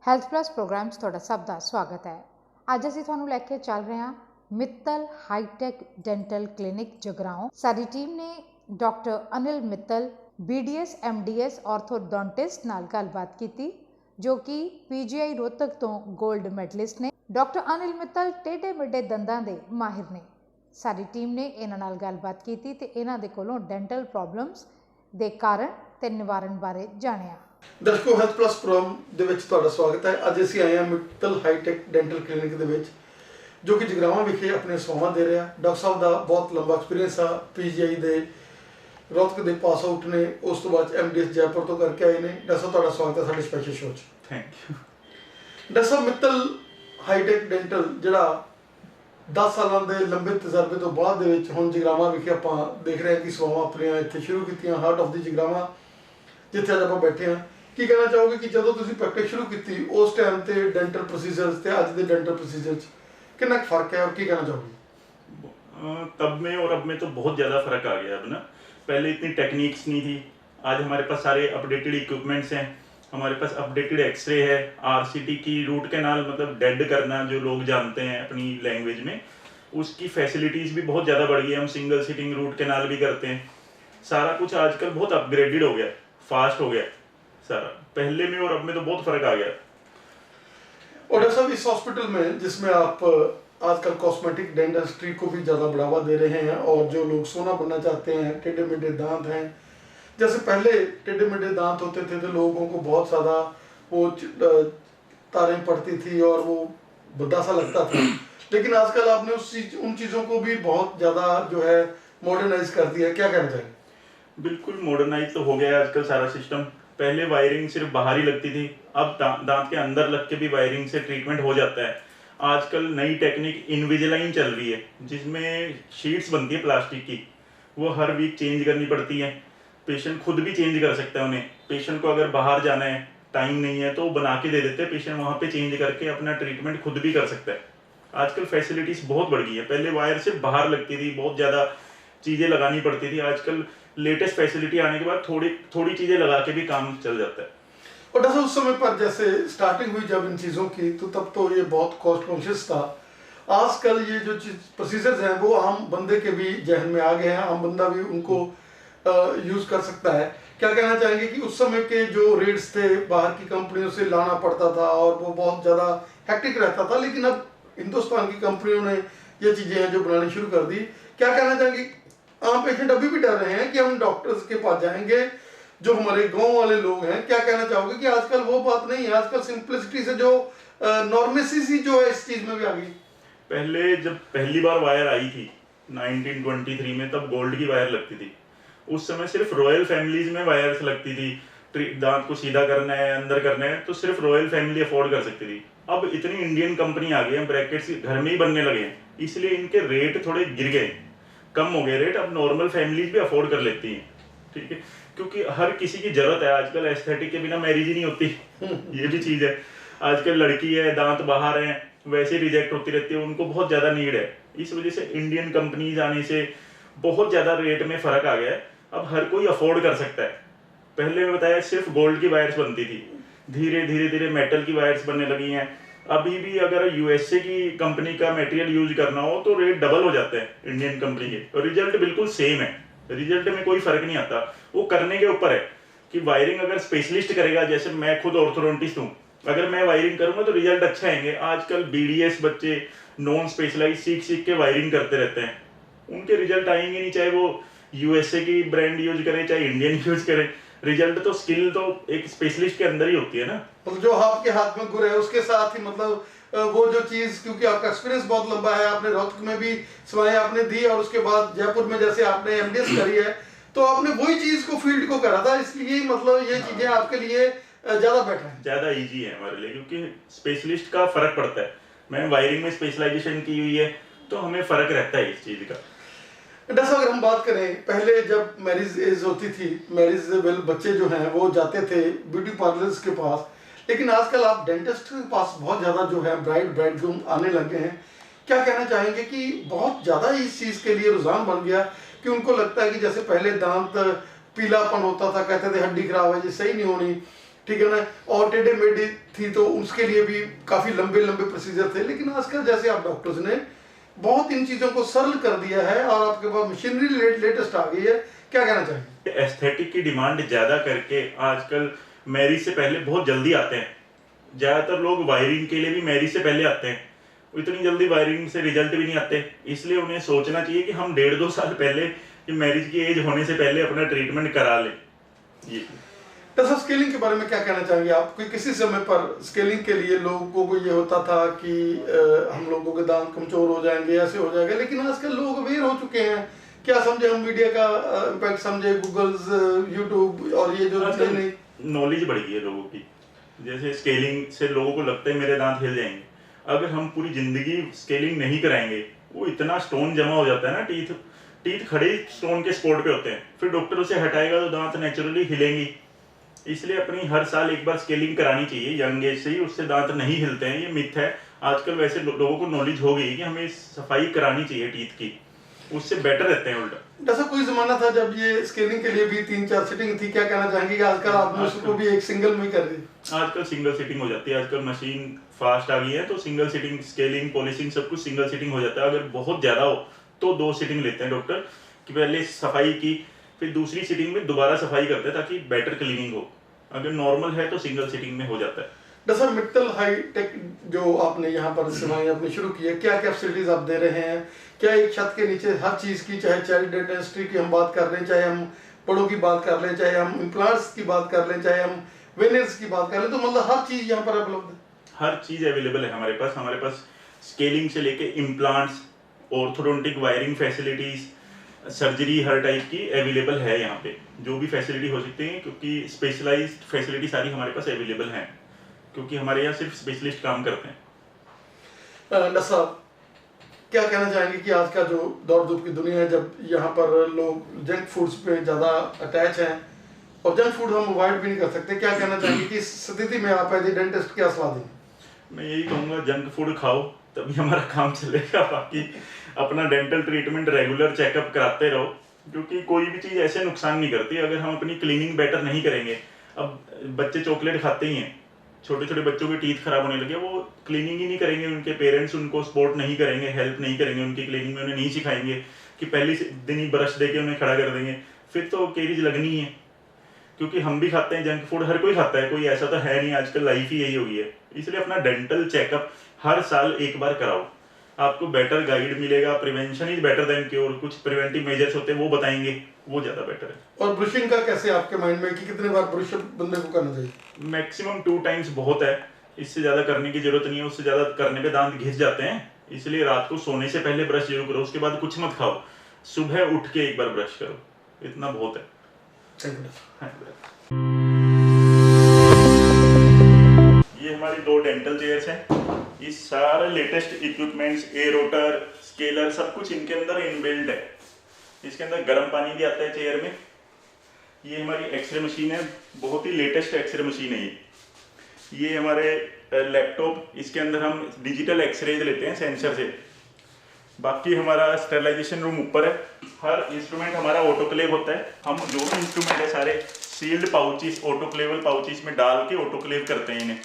Health plus programme 'ਚ ਤੁਹਾਡਾ ਸਭ ਦਾ ਸਵਾਗਤ ਹੈ। ਅੱਜ ਅਸੀਂ ਤੁਹਾਨੂੰ ਲੈ ਕੇ ਚੱਲ ਰਹੇ ਹਾਂ Mittal hitech dental clinic Jagraon. ਸਾਡੀ ਟੀਮ ਨੇ doctor Anil Mittal BDS MDS orthodontist ਨਾਲ ਗੱਲਬਾਤ ਕੀਤੀ, ਜੋ ਕਿ PGI ਰੋਹਤਕ ਤੋਂ ਗੋਲਡ ਮੈਡਲਿਸਟ ਨੇ। ਡਾਕਟਰ ਅਨਿਲ ਮਿੱਤਲ ਟੇਢੇ ਮੇਢੇ ਦੰਦਾਂ ਦੇ ਮਾਹਿਰ ਨੇ। ਸਾਡੀ ਟੀਮ ਨੇ ਇਹਨਾਂ ਨਾਲ ਗੱਲਬਾਤ ਕੀਤੀ ਤੇ ਇਹਨਾਂ ਦੇ ਕੋਲੋਂ ਡੈਂਟਲ ਪ੍ਰੋਬਲਮਸ ਦੇ ਕਾਰਨ ਤੇ ਨਿਵਾਰਨ ਬਾਰੇ ਜਾਣਿਆ। ਦਰਸ਼ਕੋ, ਹੈਲਥ ਪਲੱਸ ਪ੍ਰੋਗਰਾਮ ਦੇ ਵਿੱਚ ਤੁਹਾਡਾ ਸਵਾਗਤ ਹੈ। ਅੱਜ ਅਸੀਂ ਆਏ ਹਾਂ ਮਿੱਤਲ ਹਾਈਟੈਕ ਡੈਂਟਲ ਕਲੀਨਿਕ ਦੇ ਵਿੱਚ, ਜੋ ਕਿ ਜਗਰਾਵਾਂ ਵਿਖੇ ਆਪਣੇ ਸੇਵਾਵਾਂ ਦੇ ਰਿਹਾ। ਡਾਕਟਰ ਸਾਹਿਬ ਦਾ ਬਹੁਤ ਲੰਬਾ ਐਕਸਪੀਰੀਅੰਸ ਆ। PGI ਦੇ ਰੋਹਤਕ ਦੇ ਪਾਸ ਆਊਟ ਨੇ, ਉਸ ਤੋਂ ਬਾਅਦ MDS ਜੈਪੁਰ ਤੋਂ ਕਰਕੇ ਆਏ ਨੇ। ਡਾਕਟਰ ਸਾਹਿਬ, ਤੁਹਾਡਾ ਸਵਾਗਤ ਹੈ ਸਾਡੇ ਸਪੈਸ਼ਲ ਸ਼ੋਅ 'ਚ। Thank you. Doctor Sahib, Mittal hitech dental ਜਿਹੜਾ 10 ਸਾਲਾਂ ਦੇ ਲੰਬੇ ਤਜਰਬੇ ਤੋਂ ਬਾਅਦ ਦੇ ਵਿੱਚ ਹੁਣ ਜਗਰਾਵਾਂ ਵਿਖੇ ਆਪਾਂ ਦੇਖ ਰਹੇ ਹਾਂ ਕਿ ਸੇਵਾਵਾਂ ਆਪਣੀਆਂ ਇੱਥੇ ਸ਼ੁਰੂ ਕੀਤੀਆਂ। ਹਾਰਟ ਆਫ ਦੀ ਜਗਰਾਵਾਂ ਜਿੱਥੇ ਅੱਜ ਆਪਾਂ ਬੈਠੇ ਹਾਂ, ਕੀ ਕਹਿਣਾ ਚਾਹੋਗੇ ਕਿ ਜਦੋਂ ਤੁਸੀਂ ਪ੍ਰੈਕਟਿਸ ਸ਼ੁਰੂ ਕੀਤੀ ਉਸ ਟਾਈਮ ਤੇ ਡੈਂਟਲ प्रोसीजर्स ਤੇ ਅੱਜ ਦੇ डेंटल प्रोसीजर कितना फर्क है और क्या कहना चाहोगे? तब में और अब में तो बहुत ज़्यादा फ़र्क आ गया। अब ना, पहले इतनी टेक्निक्स नहीं थी, आज हमारे पास सारे अपडेटेड इक्विपमेंट्स हैं। हमारे पास अपडेटेड एक्सरे है, RCT की रूट कैनाल मतलब डेड करना जो लोग जानते हैं अपनी लैंग्वेज में, उसकी फैसिलिटीज़ भी बहुत ज़्यादा बढ़ गई है। हम सिंगल सिटिंग रूट कैनाल भी करते हैं। सारा कुछ आजकल बहुत अपग्रेडेड हो गया, फास्ट हो गया सारा। पहले में और अब में तो बहुत फ़र्क आ गया। और डॉक्टर साहब, इस हॉस्पिटल में जिसमें आप आजकल कॉस्मेटिक डेंटिस्ट्री को भी ज़्यादा बढ़ावा दे रहे हैं, और जो लोग सोना बनना चाहते हैं, टेढ़े मेढ़े दांत हैं, जैसे पहले टेढ़े मेढ़े दांत होते थे तो लोगों को बहुत ज़्यादा वो तारें पड़ती थी और वो भद्दा सा लगता था, लेकिन आजकल आपने उन चीज़ों को भी बहुत ज़्यादा जो है मॉडर्नाइज कर दिया। क्या कहना चाहिए? बिल्कुल मॉडर्नाइज तो हो गया है आजकल सारा सिस्टम। पहले वायरिंग सिर्फ बाहर ही लगती थी, अब दांत के अंदर लग के भी वायरिंग से ट्रीटमेंट हो जाता है। आजकल नई टेक्निक इनविजिलाइन चल रही है, जिसमें शीट्स बनती है प्लास्टिक की, वो हर वीक चेंज करनी पड़ती है। पेशेंट खुद भी चेंज कर सकता है उन्हें। पेशेंट को अगर बाहर जाना है, टाइम नहीं है, तो वो बना के दे देते हैं। पेशेंट वहाँ पे चेंज करके अपना ट्रीटमेंट खुद भी कर सकता है। आजकल फैसिलिटीज़ बहुत बढ़ गई है। पहले वायर सिर्फ बाहर लगती थी, बहुत ज़्यादा चीज़ें लगानी पड़ती थी। आजकल लेटेस्ट फैसिलिटी आने के बाद थोड़ी चीज़ें लगा के भी काम चल जाता है। और डॉक्टर, उस समय पर जैसे स्टार्टिंग हुई जब इन चीज़ों की, तो तब तो ये बहुत कॉस्ट कॉन्शियस था। आजकल ये जो प्रोसीजर्स हैं वो आम बंदे के भी जहन में आ गए हैं, आम बंदा भी उनको यूज़ कर सकता है। क्या कहना चाहेंगे कि उस समय के जो रेट्स थे बाहर की कंपनियों से लाना पड़ता था और वो बहुत ज़्यादा हैक्टिक रहता था, लेकिन अब हिंदुस्तान की कंपनियों ने ये चीज़ें हैं जो बनानी शुरू कर दी। क्या कहना चाहेंगे? आम पेशेंट अभी भी डर रहे हैं कि हम डॉक्टर्स के पास जाएंगे, जो हमारे गांव वाले लोग हैं। क्या कहना चाहोगे कि आजकल वो बात नहीं है? आजकल सिंपलिसिटी से जो नॉर्मेसी सी जो है इस चीज़ में भी आ गई। पहले जब पहली बार वायर आई थी 1923 में, तब गोल्ड की वायर लगती थी। उस समय सिर्फ रॉयल फैमिलीज में वायर्स लगती थी। दांत को सीधा करना है, अंदर करना है, तो सिर्फ रॉयल फैमिली अफोर्ड कर सकती थी। अब इतनी इंडियन कंपनी आ गई है, ब्रैकेट्स घर में ही बनने लगे हैं, इसलिए इनके रेट थोड़े गिर गए, कम हो गए रेट। अब नॉर्मल फैमिलीज भी अफोर्ड कर लेती हैं, ठीक है, क्योंकि हर किसी की जरूरत है। आजकल एस्थेटिक के बिना मैरिज ही नहीं होती। ये भी चीज़ है। आजकल लड़की है, दांत बाहर हैं, वैसे रिजेक्ट होती रहती है, उनको बहुत ज़्यादा नीड है। इस वजह से इंडियन कंपनीज आने से बहुत ज़्यादा रेट में फ़र्क आ गया है। अब हर कोई अफोर्ड कर सकता है। पहले मैं बताया सिर्फ गोल्ड की वायर्स बनती थी, धीरे धीरे मेटल की वायर्स बनने लगी हैं। अभी भी अगर USA की कंपनी का मटेरियल यूज करना हो तो रेट डबल हो जाते हैं इंडियन कंपनी के, और रिजल्ट बिल्कुल सेम है। रिजल्ट में कोई फर्क नहीं आता। वो करने के ऊपर है कि वायरिंग अगर स्पेशलिस्ट करेगा, जैसे मैं खुद ऑर्थोडोंटिस्ट हूँ, अगर मैं वायरिंग करूँगा तो रिजल्ट अच्छा आएंगे। आजकल BDS बच्चे नॉन स्पेशलाइज सीख के वायरिंग करते रहते हैं, उनके रिजल्ट आएंगे नहीं, चाहे वो USA की ब्रांड यूज करें चाहे इंडियन यूज करें। रिजल्ट तो स्किल तो एक स्पेशलिस्ट के अंदर ही होती है ना। मतलब जो आपके हाथ में गुर है उसके साथ ही, मतलब वो जो चीज़, क्योंकि आपका एक्सपीरियंस बहुत लंबा है, आपने रोहतक में भी सेवाएं आपने दी और उसके बाद जयपुर में जैसे आपने MDS करी है, तो आपने वही चीज़ को फील्ड को करा था, इसलिए मतलब ये चीज़ें आपके लिए ज़्यादा बेटर है, ज़्यादा ईजी है हमारे लिए, क्योंकि स्पेशलिस्ट का फ़र्क पड़ता है। मैंने वायरिंग में स्पेशलाइजेशन की हुई है, तो हमें फ़र्क रहता है इस चीज़ का। डॉक्टर साहब, अगर हम बात करें, पहले जब मैरिज एज होती थी, मैरिज बच्चे जो हैं वो जाते थे ब्यूटी पार्लर्स के पास, लेकिन आजकल आप डेंटिस्ट के पास बहुत ज़्यादा जो है ब्राइडग्रूम आने लगे हैं। क्या कहना चाहेंगे कि बहुत ज़्यादा इस चीज़ के लिए रुझान बन गया कि उनको लगता है कि जैसे पहले दांत पीलापन होता था, कहते थे हड्डी खराब है जी, सही नहीं होनी, ठीक है ना, और टेढ़े मेढ़े थी तो उसके लिए भी काफ़ी लंबे लंबे प्रोसीजर थे। लेकिन आजकल जैसे आप डॉक्टर्स ने बहुत इन चीज़ों को सरल कर दिया है और आपके पास मशीनरी लेटेस्ट आ गई है, क्या कहना चाहिए? एस्थेटिक की डिमांड ज़्यादा करके आजकल मैरिज से पहले बहुत जल्दी आते हैं। ज़्यादातर लोग वायरिंग के लिए भी मैरिज से पहले आते हैं, इतनी जल्दी वायरिंग से रिजल्ट भी नहीं आते, इसलिए उन्हें सोचना चाहिए कि हम 1.5-2 साल पहले मैरिज की एज होने से पहले अपना ट्रीटमेंट करा लें। ये डॉक्टर साहब, स्केलिंग के बारे में क्या कहना चाहेंगे आप? कोई किसी समय पर स्केलिंग के लिए लोगों को ये होता था कि हम लोगों के दांत कमजोर हो जाएंगे, ऐसे हो जाएगा, लेकिन आजकल लोग अवेयर हो चुके हैं। क्या समझे हम, मीडिया का इम्पैक्ट समझे, गूगल्स, यूट्यूब और ये जो नई नॉलेज बढ़ गई है लोगों की। जैसे स्केलिंग से लोगों को लगता है मेरे दांत हिल जाएंगे, अगर हम पूरी जिंदगी स्केलिंग नहीं कराएंगे वो इतना स्टोन जमा हो जाता है ना, टीथ खड़े स्टोन के स्पॉट पे होते हैं, फिर डॉक्टर उसे हटाएगा तो दांत नेचुरली हिलेंगी। इसलिए अपनी हर साल एक बार स्केलिंग करानी चाहिए यंग एज से ही, उससे दांत नहीं हिलते हैं। ये मिथ है। आजकल वैसे लोगों को नॉलेज हो गई कि हमें सफाई करानी चाहिए टीथ की, उससे बेटर रहते हैं उल्टा। जैसा कोई जमाना था जब ये स्केलिंग के लिए भी 3-4 सिटिंग थी, क्या कहना चाहेंगे कि आजकल आप उसको भी एक सिंगल में कर रहे हैं? आजकल सिंगल सिटिंग हो जाती है, आजकल मशीन फास्ट आ गई है, तो सिंगल सिटिंग, स्केलिंग, पॉलिशिंग सब कुछ सिंगल सिटिंग हो जाता है। अगर बहुत ज्यादा हो तो 2 सिटिंग लेते हैं डॉक्टर, कि पहले सफाई की फिर दूसरी सिटिंग में दोबारा सफाई करते हैं ताकि बेटर क्लीनिंग हो। अगर नॉर्मल है तो सिंगल सिटिंग में हो जाता है। डॉक्टर साहब, मित्तल हाईटेक जो आपने यहाँ पर सेवाएं अपनी शुरू की है, क्या क्या फैसिलिटीज आप दे रहे हैं? क्या एक छत के नीचे हर चीज़ की, चाहे चाइल्ड डेंटिस्ट्री की हम बात कर लें, चाहे हम बड़ों की बात कर लें, चाहे हम इम्प्लांट्स की बात कर लें, चाहे हम वेनियर्स की बात कर लें, तो मतलब हर चीज़ यहाँ पर उपलब्ध है? हर चीज़ अवेलेबल है हमारे पास। हमारे पास स्केलिंग से लेके implants, orthodontic, wiring facilities, surgery हर टाइप की अवेलेबल है यहाँ पे, जो भी फैसिलिटी हो सकती है, क्योंकि स्पेशलाइज्ड फैसिलिटी सारी हमारे पास अवेलेबल हैं, क्योंकि हमारे यहाँ सिर्फ स्पेशलिस्ट काम करते हैं। डॉक्टर साहब, क्या कहना चाहेंगे कि आज का जो दौड़ धूप की दुनिया है, जब यहाँ पर लोग जंक फूड्स पे ज़्यादा अटैच हैं और जंक फूड हम अवॉइड भी नहीं कर सकते, क्या कहना चाहेंगे कि इस स्थिति में आप एज ए डेंटिस्ट क्या सलाह देंगे? मैं यही कहूँगा, जंक फूड खाओ तभी हमारा काम चलेगा, बाकी अपना डेंटल ट्रीटमेंट रेगुलर चेकअप कराते रहो, क्योंकि कोई भी चीज़ ऐसे नुकसान नहीं करती अगर हम अपनी क्लीनिंग बेटर नहीं करेंगे। अब बच्चे चॉकलेट खाते ही हैं, छोटे छोटे बच्चों के टीथ खराब होने लगे, वो क्लीनिंग ही नहीं करेंगे, उनके पेरेंट्स उनको सपोर्ट नहीं करेंगे, हेल्प नहीं करेंगे उनकी क्लीनिंग में, उन्हें नहीं सिखाएंगे कि पहले दिन ही ब्रश दे के उन्हें खड़ा कर देंगे, फिर तो केरीज लगनी है। क्योंकि हम भी खाते हैं जंक फूड, हर कोई खाता है, कोई ऐसा तो है नहीं, आजकल लाइफ ही यही हो गई है। इसलिए अपना डेंटल चेकअप हर साल एक बार कराओ, आपको बेटर गाइड मिलेगा। Prevention is better than cure, कुछ प्रिवेंटिव मेजर्स होते हैं वो बताएंगे, वो ज़्यादा बेटर है। और ब्रशिंग का कैसे आपके माइंड में कि कितने बार ब्रश बंदे को करना चाहिए? मैक्सिमम 2 टाइम्स बहुत है, इससे ज़्यादा करने की जरूरत नहीं है, उससे ज़्यादा करने पे दांत घिस जाते हैं। इसलिए रात को सोने से पहले ब्रश जरूर करो, उसके बाद कुछ मत खाओ, सुबह उठ के एक बार ब्रश करो, इतना बहुत है। ये हमारी 2 डेंटल चेयर्स हैं, ये सारे लेटेस्ट इक्विपमेंट्स, ए रोटर, स्केलर, सब कुछ इनके अंदर इनबिल्ट है। इसके अंदर गर्म पानी भी आता है चेयर में। ये हमारी एक्सरे मशीन है, बहुत ही लेटेस्ट एक्सरे मशीन है ये हमारे लैपटॉप, इसके अंदर हम डिजिटल एक्सरेज लेते हैं सेंसर से। बाकी हमारा स्टेरिलाइजेशन रूम ऊपर है, हर इंस्ट्रूमेंट हमारा ऑटोक्लेव होता है। हम जो भी इंस्ट्रूमेंट है सारे सील्ड पाउचेस, ऑटोक्लेवल पाउचेस में डाल के ऑटोक्लेव करते हैं इन्हें।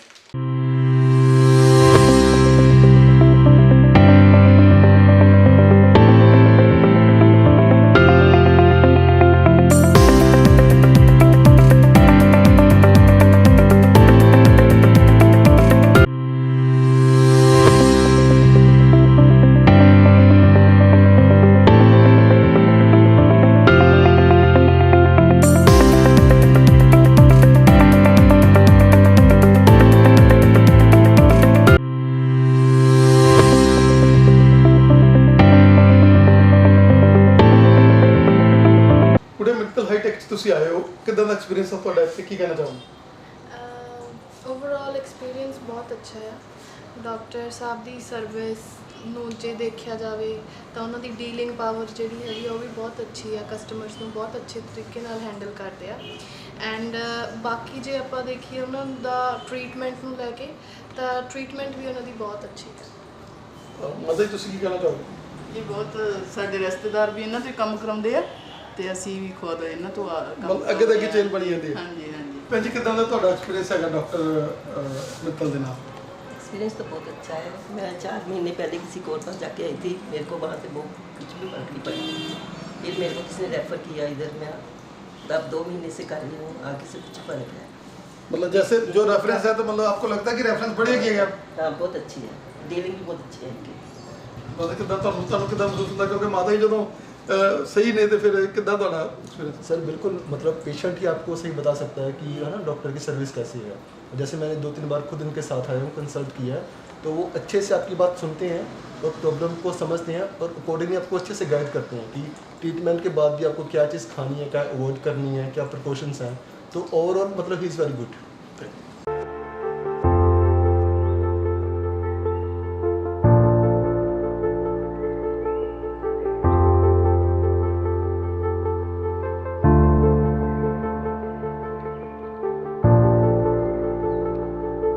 ਤੁਸੀਂ ਆਏ ਹੋ, ਕਿਦਾਂ ਦਾ ਐਕਸਪੀਰੀਅੰਸ ਆ ਤੁਹਾਡਾ ਇੱਥੇ, ਕੀ ਕਹਿਣਾ ਚਾਹੋਗੇ? ਓਵਰਆਲ ਐਕਸਪੀਰੀਅੰਸ ਬਹੁਤ ਅੱਛਾ ਹੈ। ਡਾਕਟਰ ਸਾਹਿਬ ਦੀ ਸਰਵਿਸ ਨੂੰ ਜੇ ਦੇਖਿਆ ਜਾਵੇ ਤਾਂ ਉਹਨਾਂ ਦੀ ਡੀਲਿੰਗ ਪਾਵਰ ਜਿਹੜੀ ਹੈਗੀ ਉਹ ਵੀ ਬਹੁਤ ਅੱਛੀ ਆ, ਕਸਟਮਰਸ ਨੂੰ ਬਹੁਤ ਅੱਛੇ ਤਰੀਕੇ ਨਾਲ ਹੈਂਡਲ ਕਰਦੇ ਆ। ਐਂਡ ਬਾਕੀ ਜੇ ਆਪਾਂ ਦੇਖੀਏ ਉਹਨਾਂ ਦਾ ਟਰੀਟਮੈਂਟ ਨੂੰ ਲੈ ਕੇ ਤਾਂ ਟਰੀਟਮੈਂਟ ਵੀ ਉਹਨਾਂ ਦੀ ਬਹੁਤ ਅੱਛੀ ਹੈ। ਮਤਲਬ ਤੁਸੀਂ ਕੀ ਕਹਿਣਾ ਚਾਹੋਗੇ? ਇਹ ਬਹੁਤ ਸਾਡੇ ਰਿਸ਼ਤੇਦਾਰ ਵੀ ਇਹਨਾਂ ਤੋਂ ਕੰਮ ਕਰਾਉਂਦੇ ਆ ਤੇ ਅਸੀਂ ਵੀ ਖੁਦ ਇਹਨਾਂ ਤੋਂ ਅੱਗੇ ਤੱਕ ਚੇਨ ਬਣੀ ਜਾਂਦੀ ਹੈ। ਹਾਂਜੀ ਹਾਂਜੀ। ਭੈਣ ਜੀ ਕਿਦਾਂ ਦਾ ਤੁਹਾਡਾ ਐਕਸਪੀਰੀਅੰਸ ਹੈਗਾ ਡਾਕਟਰ ਮਿੱਤਲ ਦੇ ਨਾਲ? एक्सपीरियंस तो बहुत अच्छा है। मैं 4 महीने पहले किसी कोर पास जाके आई थी, मेरे को वहाँ से वो कुछ भी फर्क नहीं पड़ा। फिर मेरे को किसी ने रेफ़र किया इधर, मैं अब 2 महीने से कर रही हूँ, आगे से कुछ फ़र्क है। मतलब जैसे जो रेफरेंस है तो मतलब आपको लगता है कि रेफरेंस बढ़िया किया गया? हाँ बहुत अच्छी है, डीलिंग भी बहुत अच्छी है इनकी। मतलब कितना ਤੁਹਾਨੂੰ ਕਿਦਾਂ ਮਹਿਸੂਸ ਹੁੰਦਾ ਕਿਉਂਕਿ ਮਾਤਾ ਜੀ ਜਦੋਂ ਸਹੀ ਨੇ ਤੇ ਫਿਰ ਕਿਦਾਂ ਤੁਹਾਡਾ ਐਕਸਪੀਰੀਅंस? सर बिल्कुल, मतलब पेशेंट ही आपको सही बता सकता है कि है ना डॉक्टर की सर्विस कैसी है। जैसे मैंने 2-3 बार खुद उनके साथ आया हूँ, कंसल्ट किया है, तो वो अच्छे से आपकी बात सुनते हैं और प्रॉब्लम को समझते हैं और अकॉर्डिंगली आपको अच्छे से गाइड करते हैं कि ट्रीटमेंट के बाद भी आपको क्या चीज़ खानी है, क्या अवॉइड करनी है, क्या प्रिकॉशंस हैं। तो ओवरऑल मतलब ही इज़ वेरी गुड।